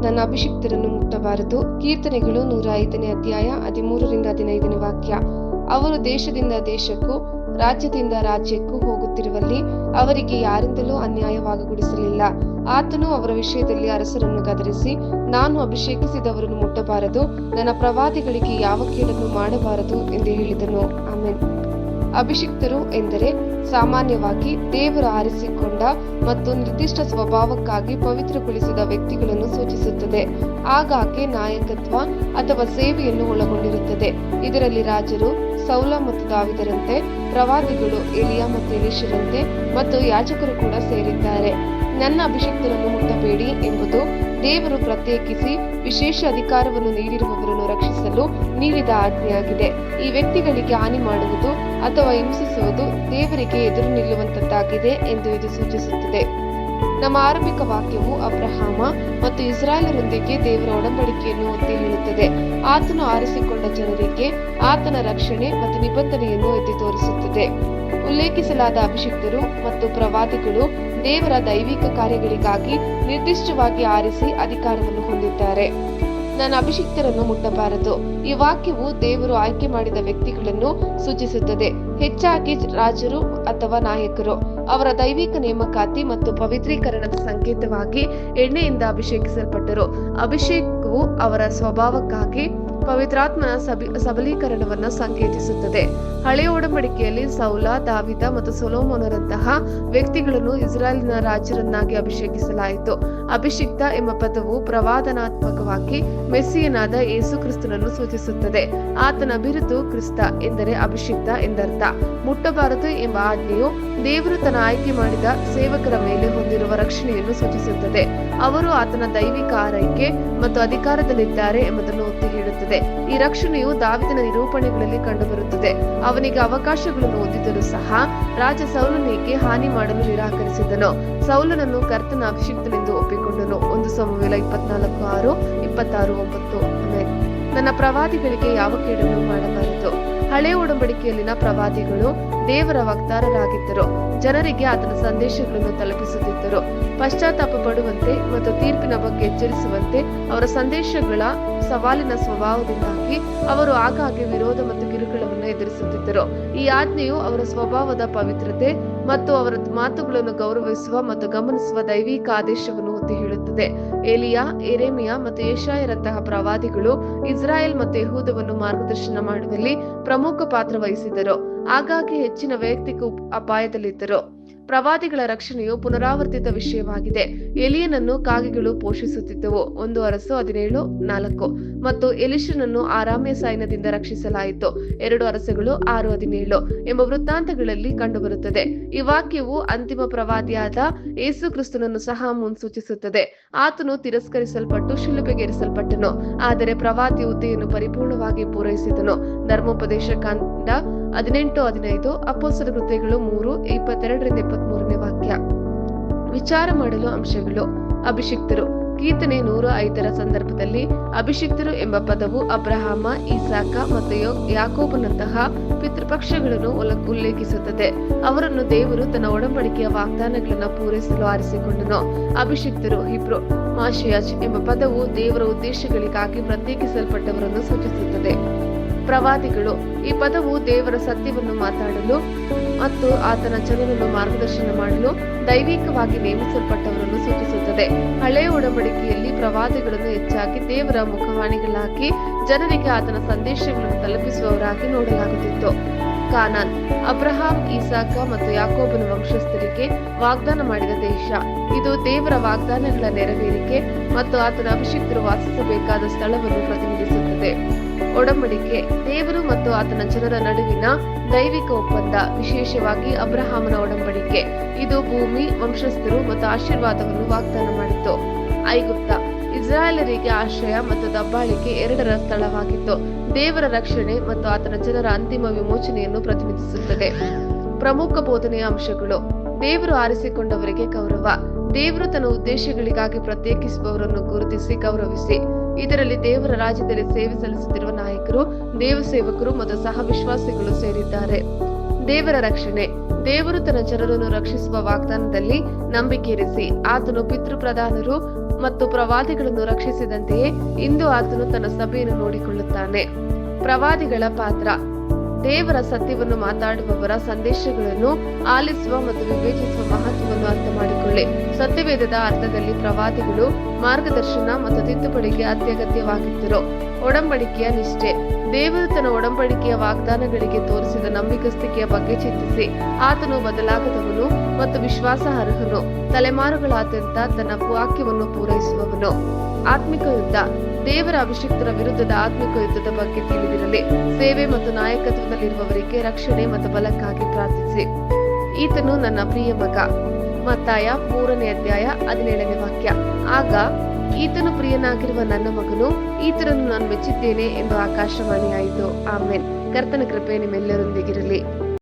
ನನ್ನ ಅಭಿಷಿಕ್ತರನ್ನು ಮುಟ್ಟಬಾರದು. ಕೀರ್ತನೆಗಳು 105ನೇ ಅಧ್ಯಾಯ 13-15 ವಾಕ್ಯ. ಅವರು ದೇಶದಿಂದ ದೇಶಕ್ಕೂ ರಾಜ್ಯದಿಂದ ರಾಜ್ಯಕ್ಕೂ ಹೋಗುತ್ತಿರುವಲ್ಲಿ ಅವರಿಗೆ ಯಾರಿಂದಲೂ ಅನ್ಯಾಯವಾಗಗೊಡಿಸಲಿಲ್ಲ. ಆತನು ಅವರ ವಿಷಯದಲ್ಲಿ ಅರಸರನ್ನು ಗದರಿಸಿ, ನಾನು ಅಭಿಷೇಕಿಸಿದವರನ್ನು ಮುಟ್ಟಬಾರದು, ನನ್ನ ಪ್ರವಾದಿಗಳಿಗೆ ಯಾವ ಕೇಡನ್ನು ಮಾಡಬಾರದು ಎಂದು ಹೇಳಿದನು. ಆಮೆನ್. ಅಭಿಷಿಕ್ತರು ಎಂದರೆ ಸಾಮಾನ್ಯವಾಗಿ ದೇವರು ಆರಿಸಿಕೊಂಡ ಮತ್ತು ನಿರ್ದಿಷ್ಟ ಸ್ವಭಾವಕ್ಕಾಗಿ ಪವಿತ್ರಗೊಳಿಸಿದ ವ್ಯಕ್ತಿಗಳನ್ನು ಸೂಚಿಸುತ್ತದೆ. ಆಗಾಗ್ಗೆ ನಾಯಕತ್ವ ಅಥವಾ ಸೇವೆಯನ್ನು ಒಳಗೊಂಡಿರುತ್ತದೆ. ಇದರಲ್ಲಿ ರಾಜರು ಸೌಲ ಮತ್ತು ದಾವಿದರಂತೆ, ಪ್ರವಾದಿಗಳು ಎಲಿಯಾ ಮತ್ತು ಎಲೀಷರಂತೆ ಮತ್ತು ಯಾಜಕರು ಕೂಡ ಸೇರಿದ್ದಾರೆ. ನನ್ನ ಅಭಿಷಿಕ್ತರನ್ನು ಮುಟ್ಟಬೇಡಿ ಎಂಬುದು ದೇವರು ಪ್ರತ್ಯೇಕಿಸಿ ವಿಶೇಷ ಅಧಿಕಾರವನ್ನು ನೀಡಿರುವವರನ್ನು ರಕ್ಷಿಸಲು ನೀಡಿದ ಆಜ್ಞೆಯಾಗಿದೆ. ಈ ವ್ಯಕ್ತಿಗಳಿಗೆ ಹಾನಿ ಮಾಡುವುದು ಅಥವಾ ಹಿಂಸಿಸುವುದು ದೇವರಿಗೆ ಎದುರು ನಿಲ್ಲುವಂತದ್ದಾಗಿದೆ ಎಂದು ಇದು ಸೂಚಿಸುತ್ತದೆ. ನಮ್ಮ ಆರಂಭಿಕ ವಾಕ್ಯವು ಅಬ್ರಹಾಮ ಮತ್ತು ಇಸ್ರಾಯೇಲರೊಂದಿಗೆ ದೇವರ ಒಡಂಬಡಿಕೆಯನ್ನು ಒತ್ತಿ ಹೇಳುತ್ತದೆ. ಆತನು ಆರಿಸಿಕೊಂಡ ಜನರಿಗೆ ಆತನ ರಕ್ಷಣೆ ಮತ್ತು ನಿಬಂಧನೆಯನ್ನು ಎತ್ತಿ ತೋರಿಸುತ್ತದೆ. ಉಲ್ಲೇಖಿಸಲಾದ ಅಭಿಷಿಕ್ತರು ಮತ್ತು ಪ್ರವಾದಿಗಳು ದೇವರ ದೈವಿಕ ಕಾರ್ಯಗಳಿಗಾಗಿ ನಿರ್ದಿಷ್ಟವಾಗಿ ಆರಿಸಿ ಅಧಿಕಾರವನ್ನು ಹೊಂದಿದ್ದಾರೆ. ನನ್ನ ಅಭಿಷಿಕ್ತರನ್ನು ಮುಟ್ಟಬಾರದು. ಈ ವಾಕ್ಯವು ದೇವರು ಆಯ್ಕೆ ಮಾಡಿದ ವ್ಯಕ್ತಿಗಳನ್ನು ಸೂಚಿಸುತ್ತದೆ, ಹೆಚ್ಚಾಗಿ ರಾಜರು ಅಥವಾ ನಾಯಕರು. ಅವರ ದೈವಿಕ ನೇಮಕಾತಿ ಮತ್ತು ಪವಿತ್ರೀಕರಣದ ಸಂಕೇತವಾಗಿ ಎಣ್ಣೆಯಿಂದ ಅಭಿಷೇಕಿಸಲ್ಪಟ್ಟರು. ಅಭಿಷೇಕವು ಅವರ ಸ್ವಭಾವಕ್ಕಾಗಿ ಪವಿತ್ರಾತ್ಮನ ಸಬಲೀಕರಣವನ್ನು ಸಂಕೇತಿಸುತ್ತದೆ. ಹಳೆಯ ಒಡಂಬಡಿಕೆಯಲ್ಲಿ ಸೌಲ, ದಾವಿದ ಮತ್ತು ಸೊಲೊಮೋನರಂತಹ ವ್ಯಕ್ತಿಗಳನ್ನು ಇಸ್ರಾಯೇಲಿನ ರಾಜರನ್ನಾಗಿ ಅಭಿಷೇಕಿಸಲಾಯಿತು. ಅಭಿಷಿಕ್ತ ಎಂಬ ಪದವು ಪ್ರವಾದನಾತ್ಮಕವಾಗಿ ಮೆಸ್ಸಿಯನಾದ ಯೇಸು ಕ್ರಿಸ್ತನನ್ನು ಸೂಚಿಸುತ್ತದೆ. ಆತನ ಬಿರುದು ಕ್ರಿಸ್ತ ಎಂದರೆ ಅಭಿಷಿಕ್ತ ಎಂದರ್ಥ. ಮುಟ್ಟಬಾರದು ಎಂಬ ಆಜ್ಞೆಯು ದೇವರು ತನ್ನ ಆಯ್ಕೆ ಮಾಡಿದ ಸೇವಕರ ಮೇಲೆ ಹೊಂದಿರುವ ರಕ್ಷಣೆಯನ್ನು ಸೂಚಿಸುತ್ತದೆ. ಅವರು ಆತನ ದೈವಿಕ ಆರೈಕೆ ಮತ್ತು ಅಧಿಕಾರದಲ್ಲಿದ್ದಾರೆ ಎಂಬುದನ್ನು ಒತ್ತಿ ಹೇಳುತ್ತದೆ. ಈ ರಕ್ಷಣೆಯು ದಾವಿದನ ನಿರೂಪಣೆಗಳಲ್ಲಿ ಕಂಡುಬರುತ್ತದೆ. ಅವನಿಗೆ ಅವಕಾಶಗಳನ್ನು ಹೊಂದಿದರೂ ಸಹ ರಾಜ ಸೌಲನಿಗೆ ಹಾನಿ ಮಾಡಲು ನಿರಾಕರಿಸಿದನು. ಸೌಲನನ್ನು ಕರ್ತನ ಅಭಿಷಿಕ್ತನೆಂದು ಒಪ್ಪಿಕೊಂಡನು. 1 ಸಮುವೇಲ 24:6, 26:9. ನನ್ನ ಪ್ರವಾದಿಗಳಿಗೆ ಯಾವ ಕೇಡನ್ನು ಮಾಡಬಾರದು. ಹಳೆಯ ಒಡಂಬಡಿಕೆಯಲ್ಲಿನ ಪ್ರವಾದಿಗಳು ದೇವರ ವಕ್ತಾರರಾಗಿದ್ದರು. ಜನರಿಗೆ ಆತನ ಸಂದೇಶಗಳನ್ನು ತಲುಪಿಸುತ್ತಿದ್ದರು. ಪಶ್ಚಾತ್ತಾಪ ಪಡುವಂತೆ ಮತ್ತು ತೀರ್ಪಿನ ಬಗ್ಗೆ ಎಚ್ಚರಿಸುವಂತೆ ಅವರ ಸಂದೇಶಗಳ ಸವಾಲಿನ ಸ್ವಭಾವದಿಂದಾಗಿ ಅವರು ಆಗಾಗ್ಗೆ ವಿರೋಧ ಮತ್ತು ಕಿರುಕುಳವನ್ನು ಎದುರಿಸುತ್ತಿದ್ದರು. ಈ ಆಜ್ಞೆಯು ಅವರ ಸ್ವಭಾವದ ಪವಿತ್ರತೆ ಮತ್ತು ಅವರ ಮಾತುಗಳನ್ನು ಗೌರವಿಸುವ ಮತ್ತು ಗಮನಿಸುವ ದೈವಿಕ ಆದೇಶವನ್ನು ಒತ್ತಿ ಹೇಳುತ್ತದೆ. ಎಲಿಯಾ, ಯೆರೆಮೀಯ ಮತ್ತು ಯೆಶಾಯರಂತಹ ಪ್ರವಾದಿಗಳು ಇಸ್ರಾಯೇಲ್ ಮತ್ತು ಯೆಹೂದವನ್ನು ಮಾರ್ಗದರ್ಶನ ಮಾಡುವಲ್ಲಿ ಪ್ರಮುಖ ಪಾತ್ರ ವಹಿಸಿದರು. ಆಗಾಗ್ಗೆ ಹೆಚ್ಚಿನ ವೈಯಕ್ತಿಕ ಅಪಾಯದಲ್ಲಿದ್ದರು. ಪ್ರವಾದಿಗಳ ರಕ್ಷಣೆಯು ಪುನರಾವರ್ತಿತ ವಿಷಯವಾಗಿದೆ. ಎಲಿಯನನ್ನು ಕಾಗೆಗಳು ಪೋಷಿಸುತ್ತಿದ್ದವು. 1 ಅರಸು 17:4 ಮತ್ತು ಎಲೀಷನನ್ನು ಆರಾಮ್ಯ ಸೈನ್ಯದಿಂದ ರಕ್ಷಿಸಲಾಯಿತು. 2 ಅರಸುಗಳು 6:17 ಎಂಬ ವೃತ್ತಾಂತಗಳಲ್ಲಿ ಕಂಡುಬರುತ್ತದೆ. ಈ ವಾಕ್ಯವು ಅಂತಿಮ ಪ್ರವಾದಿಯಾದ ಯೇಸು ಕ್ರಿಸ್ತನನ್ನು ಸಹ ಮುನ್ಸೂಚಿಸುತ್ತದೆ. ಆತನು ತಿರಸ್ಕರಿಸಲ್ಪಟ್ಟು ಶಿಲುಬೆಗೇರಿಸಲ್ಪಟ್ಟನು, ಆದರೆ ಪ್ರವಾದಿ ಹುದ್ದೆಯನ್ನು ಪರಿಪೂರ್ಣವಾಗಿ ಪೂರೈಸಿದನು. ಧರ್ಮೋಪದೇಶ ಕಾಂಡ 18:15, ಅಪೊಸ್ತಲರ ಕೃತ್ಯಗಳು 3:22-23 ವಾಕ್ಯ. ವಿಚಾರ ಮಾಡಲು ಅಂಶಗಳು. ಅಭಿಷಿಕ್ತರು. ಕೀರ್ತನೆ 105ರ ಸಂದರ್ಭದಲ್ಲಿ ಅಭಿಷಿಕ್ತರು ಎಂಬ ಪದವು ಅಬ್ರಹಾಮ, ಇಸಾಕ ಮತ್ತು ಯಾಕೋಬನಂತಹ ಪಿತೃಪಕ್ಷಗಳನ್ನು ಉಲ್ಲೇಖಿಸುತ್ತದೆ. ಅವರನ್ನು ದೇವರು ತನ್ನ ಒಡಂಬಡಿಕೆಯ ವಾಗ್ದಾನಗಳನ್ನು ಪೂರೈಸಲು ಆರಿಸಿಕೊಂಡನು. ಅಭಿಷಿಕ್ತರು ಹಿಬ್ರು ಮಾಶಿಯಾಜ್ ಎಂಬ ಪದವು ದೇವರ ಉದ್ದೇಶಗಳಿಗಾಗಿ ಪ್ರತ್ಯೇಕಿಸಲ್ಪಟ್ಟವರನ್ನು ಸೂಚಿಸುತ್ತದೆ. ಪ್ರವಾದಿಗಳು. ಈ ಪದವು ದೇವರ ಸತ್ಯವನ್ನು ಮಾತಾಡಲು ಮತ್ತು ಆತನ ಜನರನ್ನು ಮಾರ್ಗದರ್ಶನ ಮಾಡಲು ದೈವಿಕವಾಗಿ ನೇಮಿಸಲ್ಪಟ್ಟವರನ್ನು ಸೂಚಿಸುತ್ತದೆ. ಹಳೆಯ ಒಡಂಬಡಿಕೆಯಲ್ಲಿ ಪ್ರವಾದಿಗಳನ್ನು ಹೆಚ್ಚಾಗಿ ದೇವರ ಮುಖವಾಣಿಗಳಾಗಿ ಜನರಿಗೆ ಆತನ ಸಂದೇಶಗಳನ್ನು ತಲುಪಿಸುವವರಾಗಿ ನೋಡಲಾಗುತ್ತಿತ್ತು. ಕಾನಾನ್. ಅಬ್ರಹಾಂ, ಇಸಾಕ ಮತ್ತು ಯಾಕೋಬನ ವಂಶಸ್ಥರಿಗೆ ವಾಗ್ದಾನ ಮಾಡಿದ ದೇಶ. ಇದು ದೇವರ ವಾಗ್ದಾನಗಳ ನೆರವೇರಿಕೆ ಮತ್ತು ಆತನ ಅಭಿಷಿಕ್ತರು ವಾಸಿಸಬೇಕಾದ ಸ್ಥಳವನ್ನು ಪ್ರತಿನಿಧಿಸುತ್ತದೆ. ಒಡಂಬಡಿಕೆ. ದೇವರು ಮತ್ತು ಆತನ ಜನರ ನಡುವಿನ ದೈವಿಕ ಒಪ್ಪಂದ, ವಿಶೇಷವಾಗಿ ಅಬ್ರಹಾಮನ ಒಡಂಬಡಿಕೆ. ಇದು ಭೂಮಿ, ವಂಶಸ್ಥರು ಮತ್ತು ಆಶೀರ್ವಾದವನ್ನು ವಾಗ್ದಾನ ಮಾಡಿತು. ಐಗುಪ್ತ. ಇಸ್ರಾಯೇಲರಿಗೆ ಆಶ್ರಯ ಮತ್ತು ದಬ್ಬಾಳಿಕೆ ಎರಡರ ಸ್ಥಳವಾಗಿತ್ತು. ದೇವರ ರಕ್ಷಣೆ ಮತ್ತು ಆತನ ಜನರ ಅಂತಿಮ ವಿಮೋಚನೆಯನ್ನು ಪ್ರತಿನಿಧಿಸುತ್ತದೆ. ಪ್ರಮುಖ ಬೋಧನೆಯ ಅಂಶಗಳು. ದೇವರು ಆರಿಸಿಕೊಂಡವರಿಗೆ ಗೌರವ. ದೇವರು ತನ್ನ ಉದ್ದೇಶಗಳಿಗಾಗಿ ಪ್ರತ್ಯೇಕಿಸುವವರನ್ನು ಗುರುತಿಸಿ ಗೌರವಿಸಿ. ಇದರಲ್ಲಿ ದೇವರ ರಾಜ್ಯದಲ್ಲಿ ಸೇವೆ ಸಲ್ಲಿಸುತ್ತಿರುವ ನಾಯಕರು, ದೇವ ಸೇವಕರು ಮತ್ತು ಸಹ ವಿಶ್ವಾಸಿಗಳು ಸೇರಿದ್ದಾರೆ. ದೇವರ ರಕ್ಷಣೆ. ದೇವರು ತನ್ನ ಜನರನ್ನು ರಕ್ಷಿಸುವ ವಾಗ್ದಾನದಲ್ಲಿ ನಂಬಿಕೆ ಇರಿಸಿ. ಆತನು ಪಿತೃಪ್ರಧಾನರು ಮತ್ತು ಪ್ರವಾದಿಗಳನ್ನು ರಕ್ಷಿಸಿದಂತೆಯೇ ಇಂದು ಆತನು ತನ್ನ ಸಭೆಯನ್ನು ನೋಡಿಕೊಳ್ಳುತ್ತಾನೆ. ಪ್ರವಾದಿಗಳ ಪಾತ್ರ. ದೇವರ ಸತ್ಯವನ್ನು ಮಾತಾಡುವವರ ಸಂದೇಶಗಳನ್ನು ಆಲಿಸುವ ಮತ್ತು ವಿವೇಚಿಸುವ ಮಹತ್ವವನ್ನು ಅರ್ಥ ಮಾಡಿಕೊಳ್ಳಿ. ಸತ್ಯವೇದದ ಅರ್ಥದಲ್ಲಿ ಪ್ರವಾದಿಗಳು ಮಾರ್ಗದರ್ಶನ ಮತ್ತು ತಿದ್ದುಪಡಿಗೆ ಅತ್ಯಗತ್ಯವಾಗಿದ್ದರು. ಒಡಂಬಡಿಕೆಯ ನಿಷ್ಠೆ. ದೇವರು ತನ್ನ ಒಡಂಬಡಿಕೆಯ ವಾಗ್ದಾನಗಳಿಗೆ ತೋರಿಸಿದ ನಂಬಿಕಸ್ತಿಕೆಯ ಬಗ್ಗೆ ಚಿಂತಿಸಿ. ಆತನು ಬದಲಾಗದವನು ಮತ್ತು ವಿಶ್ವಾಸಾರ್ಹನು, ತಲೆಮಾರುಗಳಾದ್ಯಂತ ತನ್ನ ವಾಕ್ಯವನ್ನು ಪೂರೈಸುವವನು. ಆತ್ಮಿಕ ಯುದ್ಧ. ದೇವರ ಅಭಿಷಿಕ್ತರ ವಿರುದ್ಧದ ಆತ್ಮಿಕ ಯುದ್ಧದ ಬಗ್ಗೆ ತಿಳಿದಿರಲಿ. ಸೇವೆ ಮತ್ತು ನಾಯಕತ್ವದಲ್ಲಿರುವವರಿಗೆ ರಕ್ಷಣೆ ಮತ್ತು ಬಲಕ್ಕಾಗಿ ಪ್ರಾರ್ಥಿಸಿ. ಈತನು ನನ್ನ ಪ್ರಿಯ ಮಗ. ಮತ್ತಾಯ 3ನೇ ಅಧ್ಯಾಯ 17ನೇ ವಾಕ್ಯ. ಆಗ ಈತನು ಪ್ರಿಯನಾಗಿರುವ ನನ್ನ ಮಗನು, ಈತನನ್ನು ನಾನು ಮೆಚ್ಚಿದ್ದೇನೆ ಎಂದು ಆಕಾಶವಾಣಿಯಾಯಿತು. ಆಮೇನ್. ಕರ್ತನ ಕೃಪೆ ನಿಮ್ಮೆಲ್ಲರೊಂದಿಗಿರಲಿ.